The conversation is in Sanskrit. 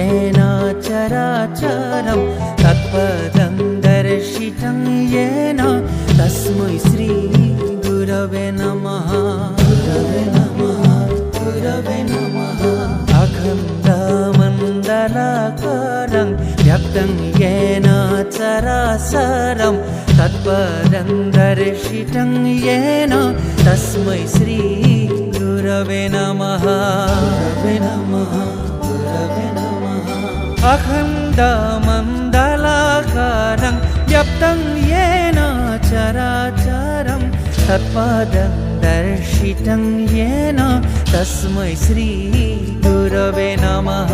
येन चराचरं तत्पदं दर्शितं येन तस्मै श्री गुरवे नमः। गुरवे नमः, गुरवे नमः। अखण्डमण्डलाकारं व्याप्तं येन चराचरं तत्पदं दर्शितं येन तस्मै श्री गुरवे नमः। गुरवे नमः, गुरवे नमः। अखण्डमण्डलाकारं व्याप्तं येन चराचरं तत्पदं दर्शितं येन तस्मै श्री गुरवे नमः।